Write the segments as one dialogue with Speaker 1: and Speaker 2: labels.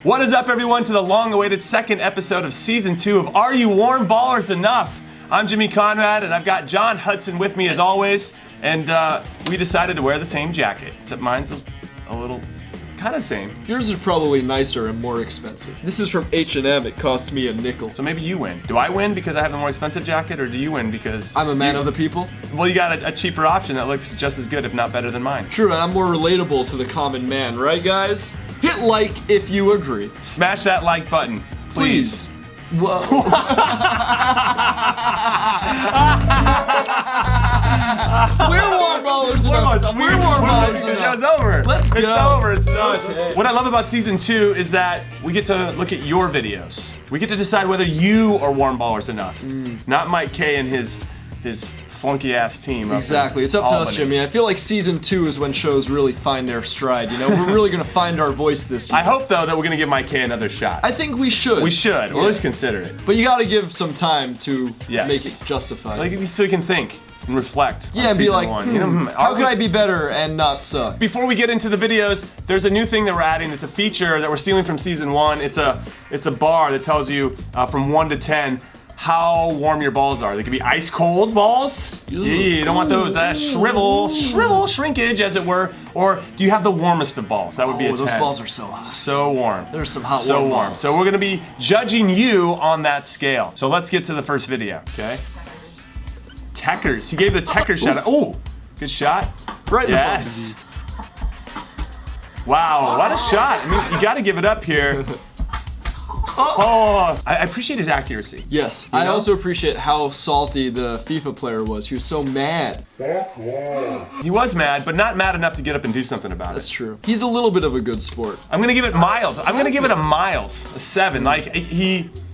Speaker 1: What is up, everyone, to the long-awaited second episode of Season 2 of Are You Warm Ballers Enough? I'm Jimmy Conrad, and I've got Jon Hudson with me as always, and we decided to wear the same jacket, except mine's a little kind of same.
Speaker 2: Yours is probably nicer and more expensive. This is from H&M, it cost me a nickel.
Speaker 1: So maybe you win. Do I win because I have the more expensive jacket, or do you win because...
Speaker 2: I'm a man of the people?
Speaker 1: Well, you got a cheaper option that looks just as good, if not better than mine.
Speaker 2: True, and I'm more relatable to the common man, right guys? Hit like if you agree.
Speaker 1: Smash that like button, please.
Speaker 2: Whoa. We're warm ballers enough. We're warm ballers enough.
Speaker 1: The show's over.
Speaker 2: Let's go.
Speaker 1: It's over. It's done.
Speaker 2: Okay.
Speaker 1: What I love about Season 2 is that we get to look at your videos. We get to decide whether you are warm ballers enough. Not Mike K and his funky ass team.
Speaker 2: Exactly. It's up to us, Jimmy. I feel like Season 2 is when shows really find their stride. You know, we're really gonna find our voice this year.
Speaker 1: I hope though that we're gonna give Mike K another shot.
Speaker 2: I think we should.
Speaker 1: We should, or at least consider it.
Speaker 2: But you gotta give some time to make it justified.
Speaker 1: Like, so you can think and reflect.
Speaker 2: Yeah,
Speaker 1: on
Speaker 2: be like, how could I be better and not suck?
Speaker 1: Before we get into the videos, there's a new thing that we're adding. It's a feature that we're stealing from Season 1. It's a bar that tells you from 1 to 10 how warm your balls are. They could be ice cold balls. Yeah, you don't want those shrinkage as it were. Or do you have the warmest of balls? That would be a 10.
Speaker 2: Those balls are so hot.
Speaker 1: So warm.
Speaker 2: There's some hot
Speaker 1: warm
Speaker 2: balls.
Speaker 1: So we're gonna be judging you on that scale. So let's get to the first video, okay? Techers. He gave the Tecker shot. Oh, good shot.
Speaker 2: Right in the
Speaker 1: yes. Wow, what a shot. I mean, you gotta give it up here. Oh, I appreciate his accuracy.
Speaker 2: Yes, I also appreciate how salty the FIFA player was. He was so mad.
Speaker 1: He was mad, but not mad enough to get up and do something about it.
Speaker 2: That's true. He's a little bit of a good sport.
Speaker 1: I'm gonna give it mild. I'm gonna give it a mild, a 7. Like,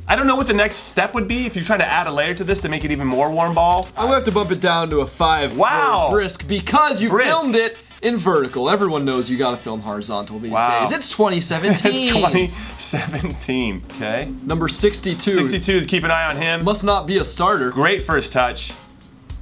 Speaker 1: I don't know what the next step would be if you're trying to add a layer to this to make it even more warm ball.
Speaker 2: I would have to bump it down to a 5
Speaker 1: Wow.
Speaker 2: for brisk because you filmed it in vertical. Everyone knows you gotta film horizontal these days. It's 2017.
Speaker 1: It's 2017, okay?
Speaker 2: Number 62.
Speaker 1: 62, keep an eye on him.
Speaker 2: Must not be a starter.
Speaker 1: Great first touch.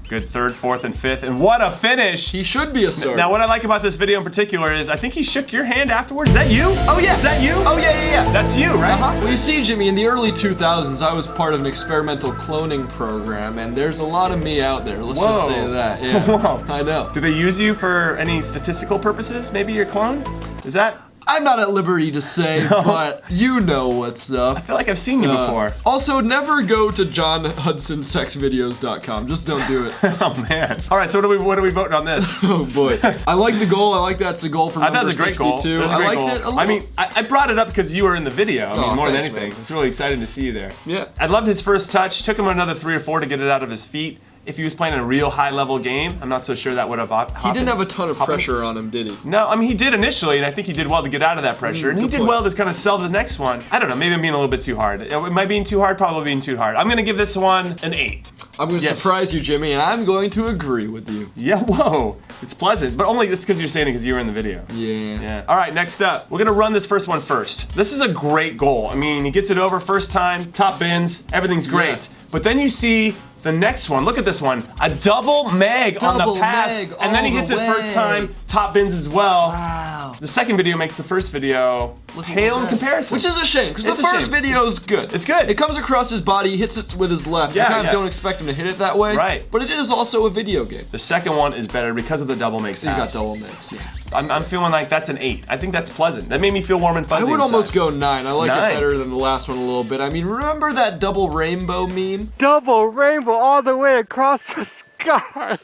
Speaker 1: Good third, fourth, and fifth, and what a finish!
Speaker 2: He should be a starter.
Speaker 1: Now, what I like about this video in particular is I think he shook your hand afterwards. Is that you?
Speaker 2: Oh yeah.
Speaker 1: Is that you?
Speaker 2: Oh yeah.
Speaker 1: That's you, right?
Speaker 2: Well, you see, Jimmy, in the early 2000s, I was part of an experimental cloning program, and there's a lot of me out there. Let's just say that. Yeah.
Speaker 1: Whoa.
Speaker 2: I know.
Speaker 1: Do they use you for any statistical purposes? Maybe your clone? Is that?
Speaker 2: I'm not at liberty to say, but you know what's up.
Speaker 1: I feel like I've seen you before.
Speaker 2: Also, never go to JonHudsonSexVideos.com. Just don't do it.
Speaker 1: Oh man. All right, so what are we voting on this?
Speaker 2: Oh boy. I like the goal. I like that's a goal from number 62.
Speaker 1: I thought it was a great goal.
Speaker 2: I liked it a little.
Speaker 1: I mean, I brought it up because you were in the video. I mean, more than anything.
Speaker 2: Man.
Speaker 1: It's really exciting to see you there.
Speaker 2: Yeah.
Speaker 1: I loved his first touch. Took him another 3 or 4 to get it out of his feet. If he was playing a real high-level game, I'm not so sure that would have happened.
Speaker 2: He didn't have a ton of pressure on him, did he?
Speaker 1: No, I mean, he did initially, and I think he did well to get out of that pressure. And he did well to kind of sell the next one. I don't know, maybe I'm being a little bit too hard. Am I being too hard? Probably being too hard. I'm gonna give this one an 8.
Speaker 2: I'm gonna surprise you, Jimmy, and I'm going to agree with you.
Speaker 1: Yeah, whoa. It's pleasant, but only it's because you're saying it because you were in the video.
Speaker 2: Yeah.
Speaker 1: All right, next up, we're gonna run this first one first. This is a great goal. I mean, he gets it over first time, top bins, everything's great.
Speaker 2: Yeah.
Speaker 1: But then you see the next one, look at this one, a double meg on the pass, and then he hits it first time, top bins as well.
Speaker 2: Wow.
Speaker 1: The second video makes the first video pale in comparison.
Speaker 2: Which is a shame, because the first video is good.
Speaker 1: It's good.
Speaker 2: It comes across his body, he hits it with his left.
Speaker 1: Yeah,
Speaker 2: you kind of don't expect him to hit it that way.
Speaker 1: Right.
Speaker 2: But it is also a video game.
Speaker 1: The second one is better because of the double meg
Speaker 2: So you got double megs, yeah.
Speaker 1: I'm feeling like that's an 8. I think that's pleasant. That made me feel warm and fuzzy.
Speaker 2: I would
Speaker 1: inside.
Speaker 2: almost go 9. I like
Speaker 1: 9.
Speaker 2: it better than the last one a little bit. I mean, remember that double rainbow meme?
Speaker 3: Double rainbow all the way across the sky.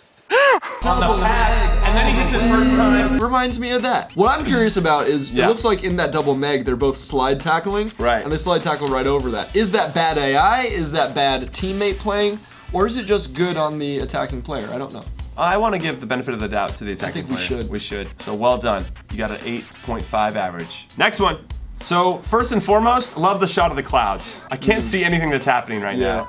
Speaker 1: On the pass, and then he hits it first time.
Speaker 2: Reminds me of that. What I'm curious about is, it looks like in that double meg, they're both slide tackling.
Speaker 1: Right.
Speaker 2: And they slide tackle right over that. Is that bad AI? Is that bad teammate playing? Or is it just good on the attacking player? I don't know.
Speaker 1: I want to give the benefit of the doubt to the attacking player.
Speaker 2: I think
Speaker 1: we should. So well done. You got an 8.5 average. Next one. So first and foremost, love the shot of the clouds. I can't see anything that's happening right now.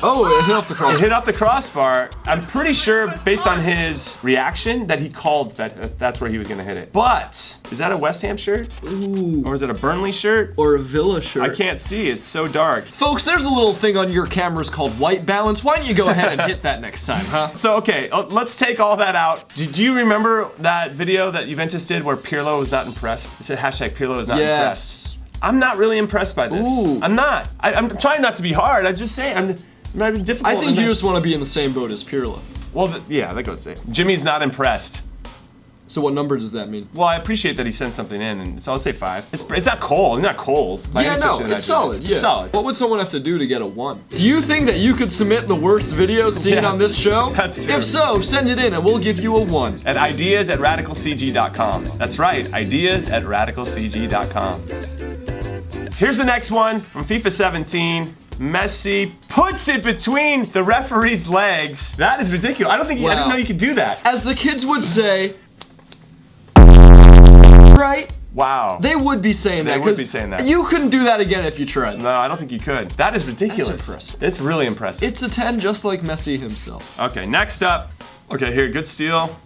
Speaker 2: Oh, it hit off the crossbar.
Speaker 1: It hit off the crossbar. I'm pretty sure, based on his reaction, that he called that that's where he was going to hit it. But, is that a West Ham shirt?
Speaker 2: Ooh.
Speaker 1: Or is it a Burnley shirt?
Speaker 2: Or a Villa shirt.
Speaker 1: I can't see. It's so dark.
Speaker 2: Folks, there's a little thing on your cameras called white balance. Why don't you go ahead and hit that next time, huh?
Speaker 1: So, okay, let's take all that out. Do you remember that video that Juventus did where Pirlo was not impressed? It said hashtag Pirlo is not impressed. I'm not really impressed by this.
Speaker 2: Ooh.
Speaker 1: I'm not. I'm trying not to be hard. I'm just saying, I'm not being difficult.
Speaker 2: I think you just want to be in the same boat as Pirlo.
Speaker 1: Well, yeah, that goes safe. Jimmy's not impressed.
Speaker 2: So what number does that mean?
Speaker 1: Well, I appreciate that he sent something in, and so I'll say 5. It's not cold. It's not cold.
Speaker 2: Yeah, no, it's solid. Yeah.
Speaker 1: It's solid.
Speaker 2: What would someone have to do to get a 1? Do you think that you could submit the worst video seen
Speaker 1: Yes,
Speaker 2: on this show?
Speaker 1: that's true.
Speaker 2: If so, send it in and we'll give you a 1.
Speaker 1: At ideas@radicalcg.com. That's right, ideas@radicalcg.com. Here's the next one from FIFA 17. Messi puts it between the referee's legs. That is ridiculous. I didn't know you could do that.
Speaker 2: As the kids would say, right?
Speaker 1: Wow.
Speaker 2: They would be saying that.
Speaker 1: They would be saying that.
Speaker 2: You couldn't do that again if you tried.
Speaker 1: No, I don't think you could. That is ridiculous.
Speaker 2: That's impressive.
Speaker 1: It's really impressive.
Speaker 2: It's a 10 just like Messi himself.
Speaker 1: Okay, next up. Okay, here, good steal.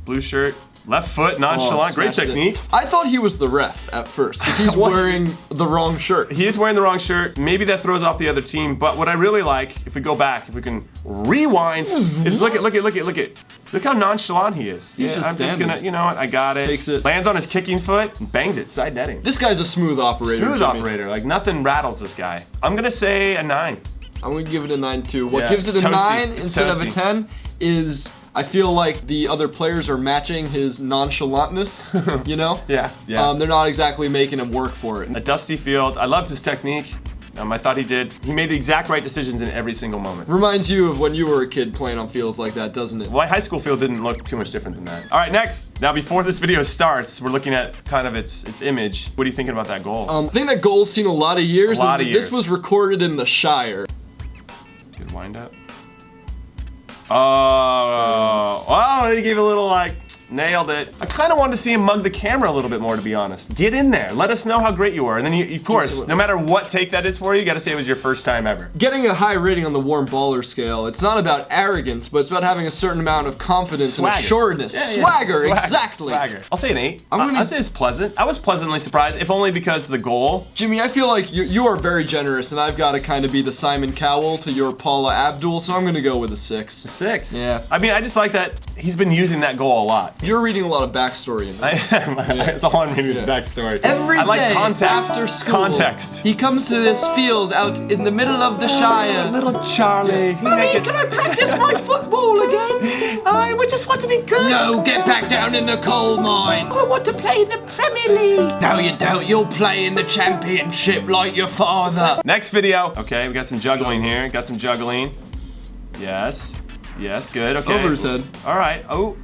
Speaker 1: Blue shirt. Left foot, nonchalant. Great
Speaker 2: smashed it.
Speaker 1: technique.
Speaker 2: I thought he was the ref at first because he's wearing the wrong shirt.
Speaker 1: He is wearing the wrong shirt. Maybe that throws off the other team. But what I really like, if we go back, if we can rewind, is look at. Look how nonchalant he is.
Speaker 2: He's just
Speaker 1: I'm just
Speaker 2: standing.
Speaker 1: gonna, you know what? I got it.
Speaker 2: Takes it.
Speaker 1: Lands on his kicking foot, and bangs it, side netting.
Speaker 2: This guy's a smooth operator.
Speaker 1: Smooth
Speaker 2: Jimmy.
Speaker 1: operator. Like nothing rattles this guy. I'm gonna say a 9.
Speaker 2: I'm gonna give it a 9 too. What
Speaker 1: Yeah,
Speaker 2: gives it
Speaker 1: it's
Speaker 2: a
Speaker 1: toasty.
Speaker 2: 9
Speaker 1: It's
Speaker 2: instead of a
Speaker 1: toasty.
Speaker 2: 10 is I feel like the other players are matching his nonchalantness, you know?
Speaker 1: Yeah.
Speaker 2: They're not exactly making him work for it.
Speaker 1: A dusty field. I loved his technique. I thought he made the exact right decisions in every single moment.
Speaker 2: Reminds you of when you were a kid playing on fields like that, doesn't it?
Speaker 1: Well, my high school field didn't look too much different than that. All right, next. Now, before this video starts, we're looking at kind of its image. What are you thinking about that goal?
Speaker 2: I think that goal's seen a lot of years.
Speaker 1: A lot of
Speaker 2: and
Speaker 1: years.
Speaker 2: This was recorded in the Shire.
Speaker 1: Good wind up. Oh, he gave a little like, nailed it. I kind of wanted to see him mug the camera a little bit more, to be honest. Get in there. Let us know how great you are. And then, of course, no matter what take that is for you, you got to say it was your first time ever.
Speaker 2: Getting a high rating on the warm baller scale, it's not about arrogance, but it's about having a certain amount of confidence
Speaker 1: Swagger.
Speaker 2: and assuredness.
Speaker 1: Yeah.
Speaker 2: Swagger, exactly.
Speaker 1: Swagger. I'll say an 8.
Speaker 2: I'm gonna-
Speaker 1: I think it's pleasant. I was pleasantly surprised, if only because of the goal.
Speaker 2: Jimmy, I feel like you are very generous, and I've got to kind of be the Simon Cowell to your Paula Abdul, so I'm going to go with a 6.
Speaker 1: 6.
Speaker 2: Yeah.
Speaker 1: I mean, I just like that he's been using that goal a lot.
Speaker 2: You're reading a lot of backstory in this.
Speaker 1: I am. It's all I'm reading is
Speaker 2: Yeah.
Speaker 1: backstory.
Speaker 2: Every
Speaker 1: I like
Speaker 2: day
Speaker 1: context.
Speaker 2: after school,
Speaker 1: Context.
Speaker 2: he comes to this field out in the middle of the Shire.
Speaker 1: Little Charlie.
Speaker 2: Mommy, can I practice my football again?
Speaker 1: I just want to be good.
Speaker 4: No, get back down in the coal mine.
Speaker 1: I want to play in the Premier League.
Speaker 4: No, you don't. You'll play in the championship like your father.
Speaker 1: Next video. Okay, we got some juggling here. Got some juggling. Yes. Yes, good. Okay.
Speaker 2: Over his head.
Speaker 1: All right. Oh,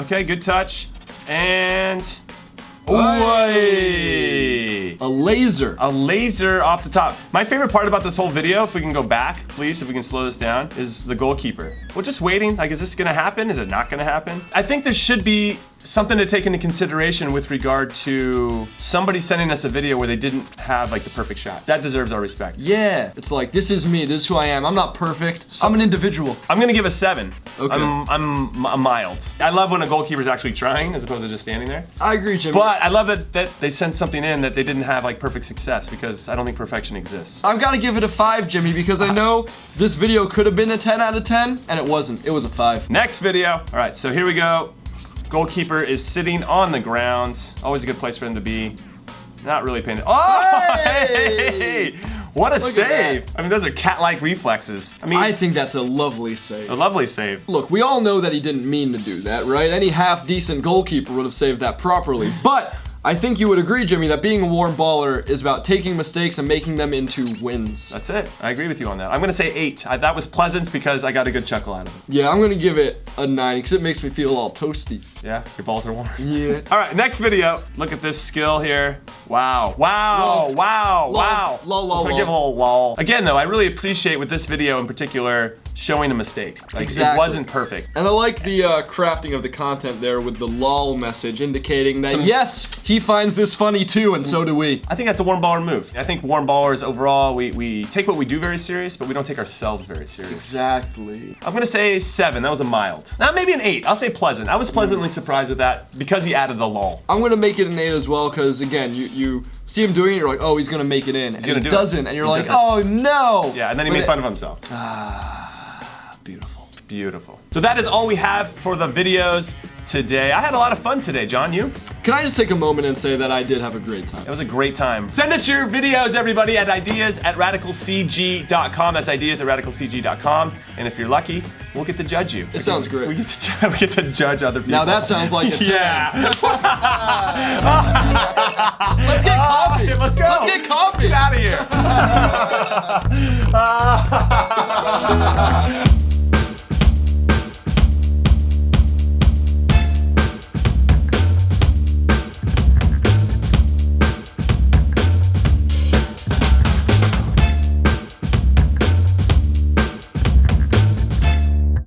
Speaker 1: okay, good touch. And.
Speaker 2: Hey. A laser.
Speaker 1: A laser off the top. My favorite part about this whole video, if we can go back, please, if we can slow this down, is the goalkeeper. We're just waiting. Like, is this gonna happen? Is it not gonna happen? I think there should be something to take into consideration with regard to somebody sending us a video where they didn't have like the perfect shot. That deserves our respect.
Speaker 2: Yeah. It's like, this is me. This is who I am. I'm not perfect. I'm an individual.
Speaker 1: I'm gonna give a 7.
Speaker 2: Okay.
Speaker 1: I'm mild. I love when a goalkeeper's actually trying as opposed to just standing there.
Speaker 2: I agree, Jimmy.
Speaker 1: But I love that they sent something in that they didn't have like perfect success, because I don't think perfection exists.
Speaker 2: I've got to give it a 5, Jimmy, because I know this video could have been a 10 out of 10, and it wasn't. It was a 5.
Speaker 1: Next video. All right, so here we go. Goalkeeper is sitting on the ground. Always a good place for him to be. Not really paying. Oh, hey! What a
Speaker 2: Look at
Speaker 1: save!
Speaker 2: that.
Speaker 1: I mean, those are cat-like reflexes. I mean,
Speaker 2: I think that's a lovely save.
Speaker 1: a lovely save.
Speaker 2: Look, we all know that he didn't mean to do that, right? Any half-decent goalkeeper would have saved that properly. But I think you would agree, Jimmy, that being a warm baller is about taking mistakes and making them into wins.
Speaker 1: That's it. I agree with you on that. I'm gonna say 8. That was pleasant because I got a good chuckle out of it.
Speaker 2: Yeah, I'm gonna give it a 9 because it makes me feel all toasty.
Speaker 1: Yeah, your balls are warm.
Speaker 2: Yeah.
Speaker 1: All right, next video. Look at this skill here. Wow, wow,
Speaker 2: Lol.
Speaker 1: wow,
Speaker 2: Lol.
Speaker 1: wow.
Speaker 2: Lol, lol,
Speaker 1: I'm gonna give a
Speaker 2: lol.
Speaker 1: little lol. Again, though, I really appreciate with this video in particular showing a mistake. Like,
Speaker 2: Exactly.
Speaker 1: It wasn't perfect.
Speaker 2: And I like the crafting of the content there with the lol message indicating that,
Speaker 1: Some-
Speaker 2: yes, he finds this funny too, and so do we.
Speaker 1: I think that's a warm baller move. I think warm ballers overall, we take what we do very serious, but we don't take ourselves very serious.
Speaker 2: Exactly.
Speaker 1: I'm gonna say 7. That was a mild. Now maybe an 8. I'll say pleasant. I was pleasantly surprised with that because he added the lol.
Speaker 2: I'm gonna make it an 8 as well, because again, you see him doing it, you're like, oh, he's gonna make it in. And
Speaker 1: gonna
Speaker 2: he
Speaker 1: do it.
Speaker 2: doesn't, and you're
Speaker 1: He
Speaker 2: like,
Speaker 1: doesn't.
Speaker 2: oh no!
Speaker 1: Yeah, and then he
Speaker 2: But
Speaker 1: made fun of himself.
Speaker 2: Beautiful.
Speaker 1: Beautiful. So that is all we have for the videos. today. I had a lot of fun today, John. You?
Speaker 2: Can I just take a moment and say that I did have a great time?
Speaker 1: It was a great time. Send us your videos, everybody, at ideas@radicalcg.com. That's ideas@radicalcg.com. And if you're lucky, we'll get to judge you.
Speaker 2: It sounds great.
Speaker 1: We get to judge other people.
Speaker 2: Now that sounds like a 10.
Speaker 1: Yeah.
Speaker 2: Let's get coffee.
Speaker 1: Let's go.
Speaker 2: Let's get coffee.
Speaker 1: Get out of here.